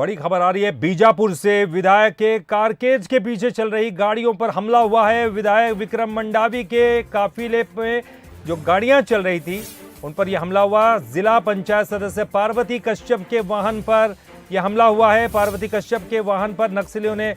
बड़ी खबर आ रही है बीजापुर से। विधायक के कारकेज के पीछे चल रही गाड़ियों पर हमला हुआ है। विधायक विक्रम मंडावी के काफिले पे जो गाड़ियां चल रही थी उन पर यह हमला हुआ। जिला पंचायत सदस्य पार्वती कश्यप के वाहन पर यह हमला हुआ है। पार्वती कश्यप के वाहन पर नक्सलियों ने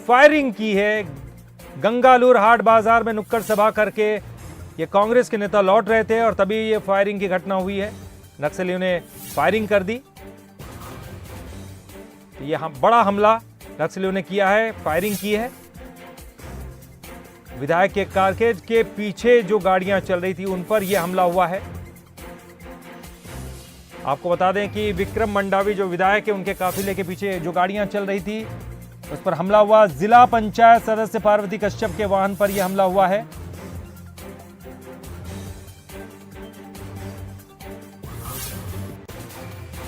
फायरिंग की है। गंगालूर हाट बाजार में नुक्कड़ सभा करके ये कांग्रेस के नेता लौट रहे थे और तभी ये फायरिंग की घटना हुई है। नक्सलियों ने फायरिंग कर दी। यह बड़ा हमला नक्सलियों ने किया है, फायरिंग की है। विधायक के कारकेज के पीछे जो गाड़ियां चल रही थी उन पर यह हमला हुआ है। आपको बता दें कि विक्रम मंडावी जो विधायक है उनके काफिले के पीछे जो गाड़ियां चल रही थी उस पर हमला हुआ। जिला पंचायत सदस्य पार्वती कश्यप के वाहन पर यह हमला हुआ है।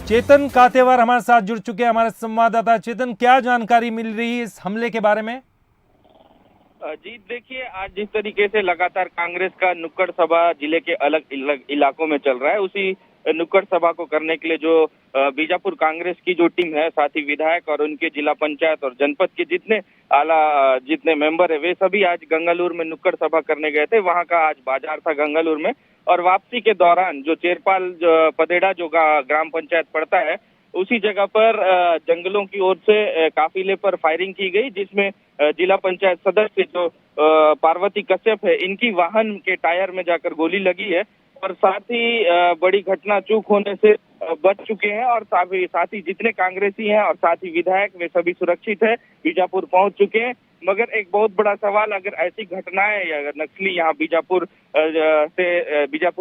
चेतन कातेवर हमारे साथ जुड़ चुके हैं, हमारे संवाददाता। चेतन, क्या जानकारी मिल रही है इस हमले के बारे में? जी देखिए, आज जिस तरीके से लगातार कांग्रेस का नुक्कड़ सभा जिले के अलग अलग इलाकों में चल रहा है, उसी नुक्कड़ सभा को करने के लिए जो बीजापुर कांग्रेस की जो टीम है, साथ ही विधायक और उनके जिला पंचायत और जनपद के जितने मेंबर है, वे सभी आज गंगालूर में नुक्कड़ सभा करने गए थे। वहां का आज बाजार था गंगालूर में, और वापसी के दौरान जो चेरपाल पदेड़ा जो ग्राम पंचायत पड़ता है, उसी जगह पर जंगलों की ओर से काफिले पर फायरिंग की गई, जिसमें जिला पंचायत सदस्य जो पार्वती कश्यप है, इनकी वाहन के टायर में जाकर गोली लगी है और साथ ही बड़ी घटना चूक होने से बच चुके हैं। और साथ ही जितने कांग्रेसी हैं और साथ ही विधायक, वे सभी सुरक्षित है, बीजापुर पहुंच चुके हैं। मगर एक बहुत बड़ा सवाल, अगर ऐसी घटनाएं या नक्सली यहाँ बीजापुर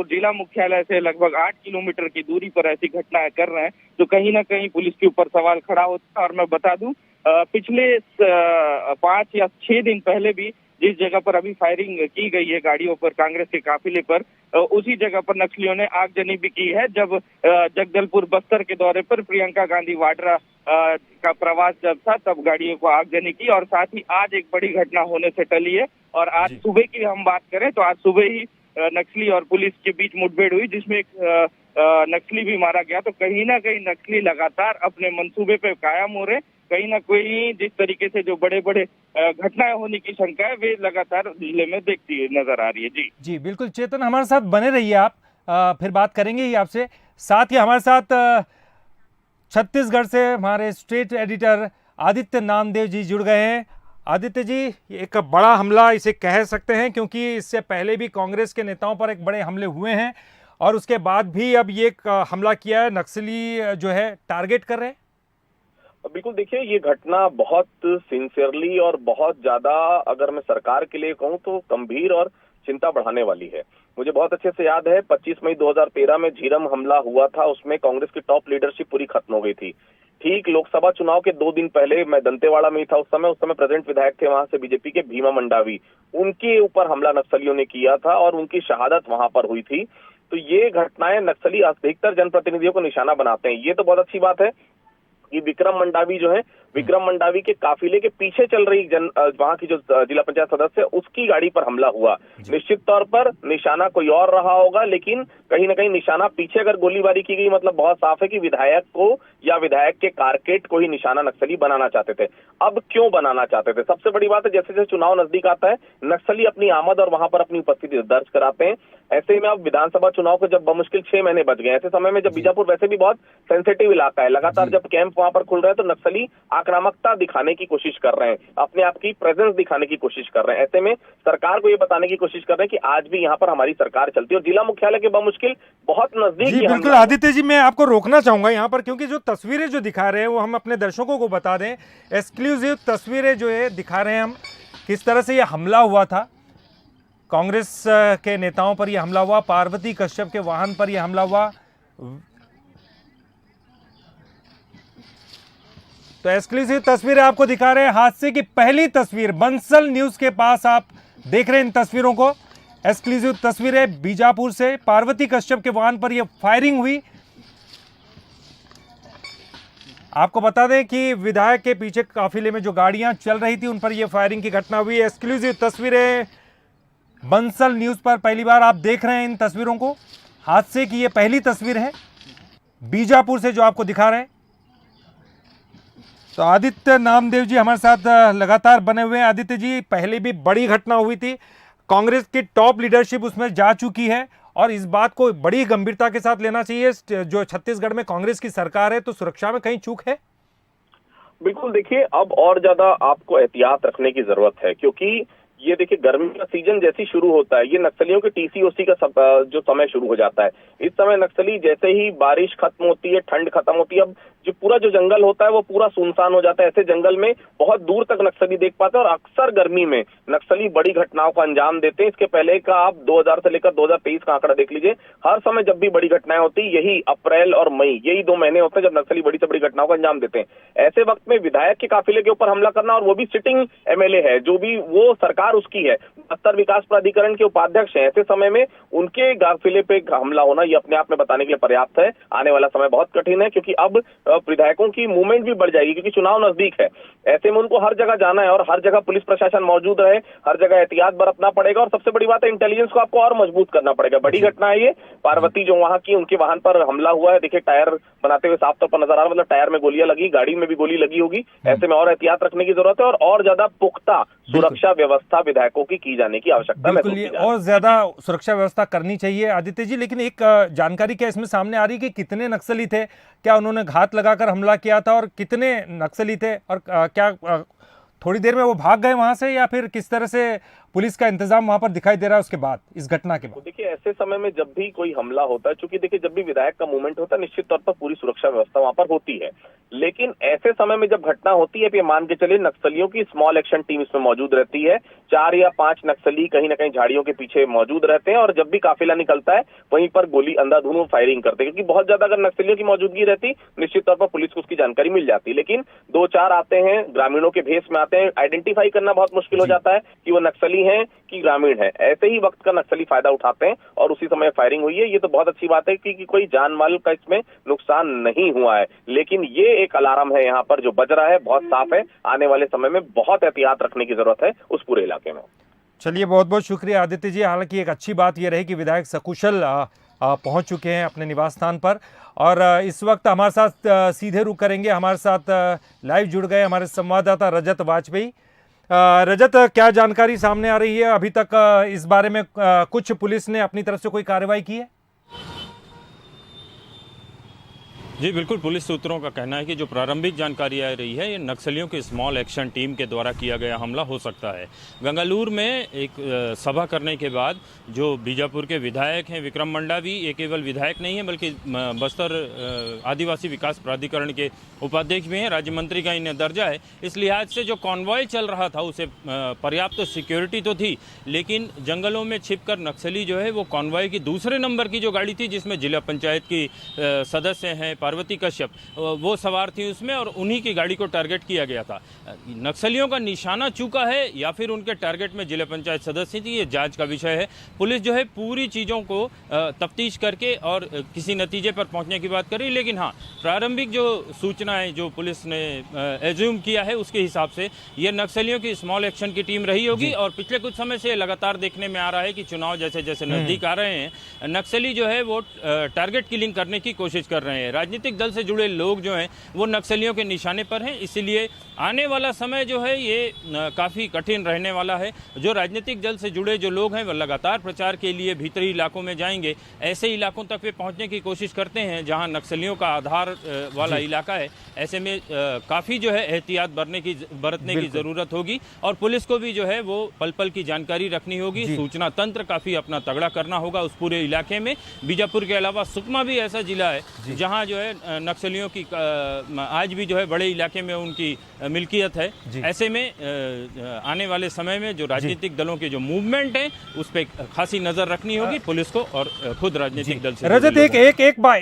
जिला मुख्यालय से लगभग 8 किलोमीटर की दूरी पर ऐसी घटनाएं कर रहे हैं, तो कहीं ना कहीं पुलिस के ऊपर सवाल खड़ा होता है। और मैं बता दूं, पिछले 5 या 6 दिन पहले भी जिस जगह पर अभी फायरिंग की गई है गाड़ियों पर, कांग्रेस के काफिले पर, उसी जगह पर नक्सलियों ने आगजनी भी की है। जब जगदलपुर बस्तर के दौरे पर प्रियंका गांधी वाड्रा का प्रवास जब था, तब गाड़ियों को आगजनी की। और साथ ही आज एक बड़ी घटना होने से टली है। और आज सुबह की हम बात करें तो आज सुबह ही नक्सली और पुलिस के बीच मुठभेड़ हुई, जिसमें एक नक्सली भी मारा गया। तो कहीं ना कहीं नक्सली लगातार अपने मंसूबे पे कायम हो रहे। कहीं ना कहीं जिस तरीके से जो बड़े बड़े घटनाएं होने की शंका है, वे लगातार जिले में देखती नजर आ रही है। जी बिल्कुल चेतन, हमारे साथ बने रहिए आप, फिर बात करेंगे ही आपसे। साथ ही हमारे साथ छत्तीसगढ़ से हमारे स्टेट एडिटर आदित्य नामदेव जी जुड़ गए हैं। आदित्य जी, एक बड़ा हमला इसे कह सकते हैं, क्योंकि इससे पहले भी कांग्रेस के नेताओं पर एक बड़े हमले हुए हैं और उसके बाद भी अब ये हमला किया है, नक्सली जो है टारगेट कर रहे हैं। बिल्कुल, देखिए, ये घटना बहुत सिंसियरली और बहुत ज्यादा, अगर मैं सरकार के लिए कहूँ तो गंभीर और चिंता बढ़ाने वाली है। मुझे बहुत अच्छे से याद है 25 मई 2013 में झीरम हमला हुआ था, उसमें कांग्रेस की टॉप लीडरशिप पूरी खत्म हो गई थी। ठीक लोकसभा चुनाव के 2 दिन पहले मैं दंतेवाड़ा में ही था, उस समय प्रेजेंट विधायक थे वहां से बीजेपी के भीमा मंडावी, उनके ऊपर हमला नक्सलियों ने किया था और उनकी शहादत वहां पर हुई थी। तो ये घटनाएं नक्सली अधिकतर जनप्रतिनिधियों को निशाना बनाते हैं। ये तो बहुत अच्छी बात है कि विक्रम मंडावी जो है, विक्रम मंडावी के काफिले के पीछे चल रही वहां की जो जिला पंचायत सदस्य, उसकी गाड़ी पर हमला हुआ। निश्चित तौर पर निशाना कोई और रहा होगा, लेकिन कहीं ना कहीं निशाना पीछे अगर गोलीबारी की गई, मतलब बहुत साफ है कि विधायक को या विधायक के कारकेट को ही निशाना नक्सली बनाना चाहते थे। अब क्यों बनाना चाहते थे? सबसे बड़ी बात है, जैसे जैसे चुनाव नजदीक आता है, नक्सली अपनी आमद और वहां पर अपनी उपस्थिति दर्ज कराते हैं। ऐसे में अब विधानसभा चुनाव को जब बमुश्किल 6 महीने बच गए, ऐसे समय में जब बीजापुर वैसे भी बहुत सेंसिटिव इलाका है, लगातार जब कैंप वहां पर खुल रहे हैं, तो नक्सली आक्रामकता दिखाने की कोशिश कर रहे हैं, अपने आप की प्रेजेंस दिखाने की कोशिश कर रहे हैं। ऐसे में सरकार को ये बताने की कोशिश कर रहे हैं कि आज भी यहाँ पर हमारी सरकार चलती है, और जिला मुख्यालय के बमुश्किल बहुत नजदीक। बिल्कुल आदित्य जी, मैं आपको रोकना चाहूंगा यहाँ पर, क्योंकि जो तस्वीरें जो दिखा रहे हैं वो हम अपने दर्शकों को बता दें। एक्सक्लूसिव तस्वीरें जो है दिखा रहे हैं हम, किस तरह से ये हमला हुआ था। कांग्रेस के नेताओं पर यह हमला हुआ, पार्वती कश्यप के वाहन पर यह हमला हुआ। तो एक्सक्लूसिव तस्वीरें आपको दिखा रहे हैं, हादसे की पहली तस्वीर बंसल न्यूज के पास आप देख रहे हैं इन तस्वीरों को। एक्सक्लूसिव तस्वीरें बीजापुर से, पार्वती कश्यप के वाहन पर यह फायरिंग हुई। आपको बता दें कि विधायक के पीछे काफिले में जो गाड़ियां चल रही थी उन पर यह फायरिंग की घटना हुई। एक्सक्लूसिव तस्वीरें बंसल न्यूज पर पहली बार आप देख रहे हैं इन तस्वीरों को। हादसे की यह पहली तस्वीर है बीजापुर से जो आपको दिखा रहे हैं। तो आदित्य नामदेव जी हमारे साथ लगातार बने हुए हैं। आदित्य जी, पहले भी बड़ी घटना हुई थी, कांग्रेस की टॉप लीडरशिप उसमें जा चुकी है और इस बात को बड़ी गंभीरता के साथ लेना चाहिए। जो छत्तीसगढ़ में कांग्रेस की सरकार है, तो सुरक्षा में कहीं चूक है? बिल्कुल, देखिए अब और ज्यादा आपको एहतियात रखने की जरूरत है, क्योंकि ये देखिए गर्मी का सीजन जैसे ही शुरू होता है, ये नक्सलियों के टीसीओसी का जो समय शुरू हो जाता है। इस समय नक्सली जैसे ही बारिश खत्म होती है, ठंड खत्म होती है, अब जो जंगल होता है वो पूरा सुनसान हो जाता है। ऐसे जंगल में बहुत दूर तक नक्सली देख पाते हैं और अक्सर गर्मी में नक्सली बड़ी घटनाओं को अंजाम देते हैं। इसके पहले का आप 2000 से लेकर 2023 का आंकड़ा देख लीजिए, हर समय जब भी बड़ी घटनाएं होती यही अप्रैल और मई, यही 2 महीने होते हैं जब नक्सली बड़ी से बड़ी घटनाओं को अंजाम देते हैं। ऐसे वक्त में विधायक के काफिले के ऊपर हमला करना, और वो भी सिटिंग एमएलए है, जो भी वो सरकार उसकी है, बस्तर विकास प्राधिकरण के उपाध्यक्ष है, ऐसे समय में उनके काफिले पे हमला होना ये अपने आप में बताने के लिए पर्याप्त है। आने वाला समय बहुत कठिन है, क्योंकि अब विधायकों की मूवमेंट भी बढ़ जाएगी, क्योंकि चुनाव नजदीक है। ऐसे में उनको हर जगह जाना है और हर जगह पुलिस प्रशासन मौजूद रहे, हर जगह एहतियात बरतना पड़ेगा। और सबसे बड़ी बात है, इंटेलिजेंस को आपको और मजबूत करना पड़ेगा। बड़ी घटना है ये, पार्वती जो वहां की, उनके वाहन पर हमला हुआ है। देखिए टायर बनाते हुए साफ तौर पर नजर आ रहा है, मतलब टायर में गोलियां लगी, गाड़ी में भी गोली लगी होगी। ऐसे में और एहतियात रखने की जरूरत है और ज्यादा पुख्ता सुरक्षा व्यवस्था विधायकों की जाने की आवश्यकता है। बिल्कुल, ये और ज्यादा सुरक्षा व्यवस्था करनी चाहिए आदित्य जी। लेकिन एक जानकारी क्या इसमें सामने आ रही है कि कितने नक्सली थे, क्या उन्होंने घात लगाकर हमला किया था और कितने नक्सली थे, और क्या थोड़ी देर में वो भाग गए वहां से, या फिर किस तरह से पुलिस का इंतजाम वहां पर दिखाई दे रहा है उसके बाद, इस घटना के बाद? देखिए ऐसे समय में जब भी कोई हमला होता है, चूंकि देखिए जब भी विधायक का मूवमेंट होता है, निश्चित तौर पर पूरी सुरक्षा व्यवस्था वहां पर होती है। लेकिन ऐसे समय में जब घटना होती है, ये मान के चलिए नक्सलियों की स्मॉल एक्शन टीम इसमें मौजूद रहती है। 4 या 5 नक्सली कहीं ना कहीं झाड़ियों के पीछे मौजूद रहते हैं, और जब भी काफिला निकलता है वहीं पर गोली अंधाधुंध फायरिंग करते हैं, क्योंकि बहुत ज्यादा अगर नक्सलियों की मौजूदगी रहती, निश्चित तौर पर पुलिस को उसकी जानकारी मिल जाती। लेकिन 2-4 आते हैं, ग्रामीणों के भेष में आते हैं, आइडेंटिफाई करना बहुत मुश्किल हो जाता है कि वो नक्सली हैं कि ग्रामीण है। ऐसे ही वक्त का नक्सली फायदा उठाते हैं और उसी समय फायरिंग हुई है। ये तो बहुत अच्छी बात है कि कोई जान माल का इसमें नुकसान नहीं हुआ है, लेकिन ये एक अलार्म है यहाँ पर जो बज रहा है, बहुत साफ है। आने वाले समय में बहुत एहतियात रखने की जरूरत है उस पूरे इलाके में। चलिए, बहुत बहुत शुक्रिया आदित्य जी। हालांकि एक अच्छी बात यह रही कि विधायक सकुशल पहुंच चुके हैं अपने निवास स्थान पर, और इस वक्त हमारे साथ सीधे रुख करेंगे। हमारे साथ लाइव जुड़ गए हमारे संवाददाता रजत वाजपेयी। रजत, क्या जानकारी सामने आ रही है अभी तक इस बारे में? कुछ पुलिस ने अपनी तरफ से कोई कार्रवाई की है? जी बिल्कुल, पुलिस सूत्रों का कहना है कि जो प्रारंभिक जानकारी आ रही है, ये नक्सलियों की स्मॉल एक्शन टीम के द्वारा किया गया हमला हो सकता है। गंगालूर में एक सभा करने के बाद जो बीजापुर के विधायक हैं विक्रम मंडावी, ये केवल विधायक नहीं है बल्कि बस्तर आदिवासी विकास प्राधिकरण के उपाध्यक्ष भी हैं, राज्य मंत्री का इन्हें दर्जा है। इस लिहाज से जो कॉन्वॉय चल रहा था उसे पर्याप्त तो सिक्योरिटी तो थी, लेकिन जंगलों में छिपकर नक्सली जो है वो कॉन्वॉय की दूसरे नंबर की जो गाड़ी थी, जिसमें जिला पंचायत की सदस्य हैं पार्वती कश्यप, वो सवार थी उसमें, और उन्हीं की गाड़ी को टारगेट किया गया था। नक्सलियों का निशाना चूका है या फिर उनके टारगेट में जिला पंचायत सदस्य थी, ये जांच का विषय है। पुलिस जो है पूरी चीज़ों को तफ्तीश करके और किसी नतीजे पर पहुंचने की बात करी। लेकिन हाँ, प्रारंभिक जो सूचनाएं जो पुलिस ने एज्यूम किया है उसके हिसाब से ये नक्सलियों की स्मॉल एक्शन की टीम रही होगी। और पिछले कुछ समय से लगातार देखने में आ रहा है कि चुनाव जैसे जैसे नजदीक आ रहे हैं, नक्सली जो है वो टारगेट किलिंग करने की कोशिश कर रहे हैं। राजनीतिक दल से जुड़े लोग जो हैं वो नक्सलियों के निशाने पर हैं, इसीलिए आने वाला समय जो है ये काफ़ी कठिन रहने वाला है। जो राजनीतिक दल से जुड़े जो लोग हैं वो लगातार प्रचार के लिए भीतरी इलाकों में जाएंगे, ऐसे इलाकों तक वे पहुंचने की कोशिश करते हैं जहां नक्सलियों का आधार वाला इलाका है। ऐसे में काफ़ी जो है एहतियात बरतने की ज़रूरत होगी, और पुलिस को भी जो है वो पल पल की जानकारी रखनी होगी। सूचना तंत्र काफ़ी अपना तगड़ा करना होगा उस पूरे इलाके में। बीजापुर के अलावा सुकमा भी ऐसा जिला है जहाँ जो है नक्सलियों की आज भी जो है बड़े इलाके में उनकी मिल्कियत है। ऐसे में आने वाले समय में जो राजनीतिक दलों के जो मूवमेंट है उस पर खासी नजर रखनी होगी पुलिस को और खुद राजनीतिक दल से। रजत,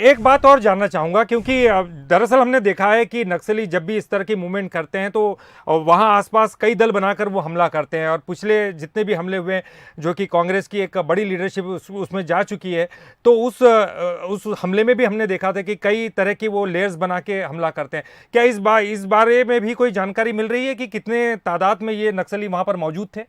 एक बात और जानना चाहूंगा, क्योंकि दरअसल हमने देखा है कि नक्सली जब भी इस तरह की मूवमेंट करते हैं तो वहां आसपास कई दल बनाकर वो हमला करते हैं, और पिछले जितने भी हमले हुए जो कि कांग्रेस की एक बड़ी लीडरशिप उसमें जा चुकी है, तो उस हमले में भी हमने देखा था कि कई तरह की वो लेयर्स बना के हमला करते हैं। क्या इस बारे में भी कोई जानकारी मिल रही है कि कितने तादाद में ये नक्सली वहां पर मौजूद थे?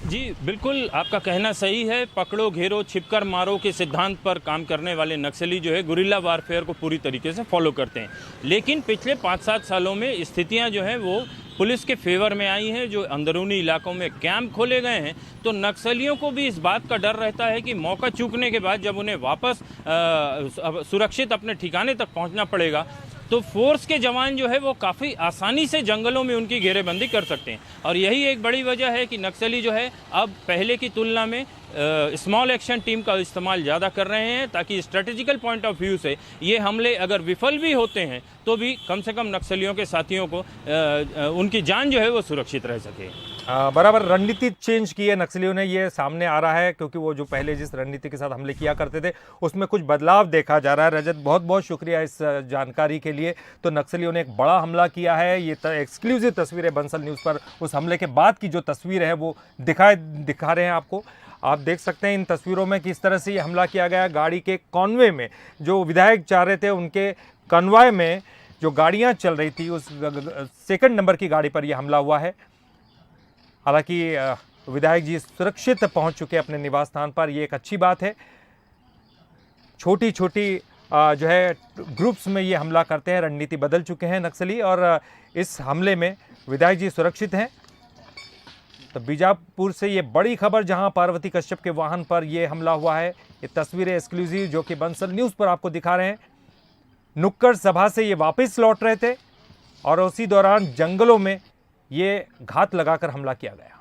जी बिल्कुल, आपका कहना सही है। पकड़ो घेरो छिपकर मारो के सिद्धांत पर काम करने वाले नक्सली जो है गुरिल्ला वारफेयर को पूरी तरीके से फॉलो करते हैं। लेकिन पिछले 5-7 सालों में स्थितियां जो हैं वो पुलिस के फेवर में आई हैं। जो अंदरूनी इलाकों में कैंप खोले गए हैं तो नक्सलियों को भी इस बात का डर रहता है कि मौका चूकने के बाद जब उन्हें वापस सुरक्षित अपने ठिकाने तक पहुंचना पड़ेगा तो फोर्स के जवान जो है वो काफ़ी आसानी से जंगलों में उनकी घेरेबंदी कर सकते हैं। और यही एक बड़ी वजह है कि नक्सली जो है अब पहले की तुलना में स्मॉल एक्शन टीम का इस्तेमाल ज़्यादा कर रहे हैं, ताकि स्ट्रेटेजिकल पॉइंट ऑफ व्यू से ये हमले अगर विफल भी होते हैं तो भी कम से कम नक्सलियों के साथियों को उनकी जान जो है वो सुरक्षित रह सके। बराबर रणनीति चेंज की है नक्सलियों ने, ये सामने आ रहा है, क्योंकि वो जो पहले जिस रणनीति के साथ हमले किया करते थे उसमें कुछ बदलाव देखा जा रहा है। रजत, बहुत बहुत शुक्रिया इस जानकारी के लिए। तो नक्सलियों ने एक बड़ा हमला किया है, ये एक्सक्लूसिव तस्वीरें बंसल न्यूज़ पर उस हमले के बाद की जो तस्वीर है वो दिखा रहे हैं आपको। आप देख सकते हैं इन तस्वीरों में किस तरह से ये हमला किया गया। गाड़ी के कॉन्वे में जो विधायक जा रहे थे उनके कन्वॉय में जो गाड़ियां चल रही थी उस सेकंड नंबर की गाड़ी पर यह हमला हुआ है। हालांकि विधायक जी सुरक्षित पहुंच चुके अपने निवास स्थान पर, ये एक अच्छी बात है। छोटी छोटी जो है ग्रुप्स में ये हमला करते हैं, रणनीति बदल चुके हैं नक्सली, और इस हमले में विधायक जी सुरक्षित हैं। तो बीजापुर से ये बड़ी खबर, जहां पार्वती कश्यप के वाहन पर यह हमला हुआ है। ये तस्वीरें एक्सक्लूसिव जो कि बंसल न्यूज़ पर आपको दिखा रहे हैं। नुक्कड़ सभा से ये वापस लौट रहे थे और उसी दौरान जंगलों में ये घात लगाकर हमला किया गया।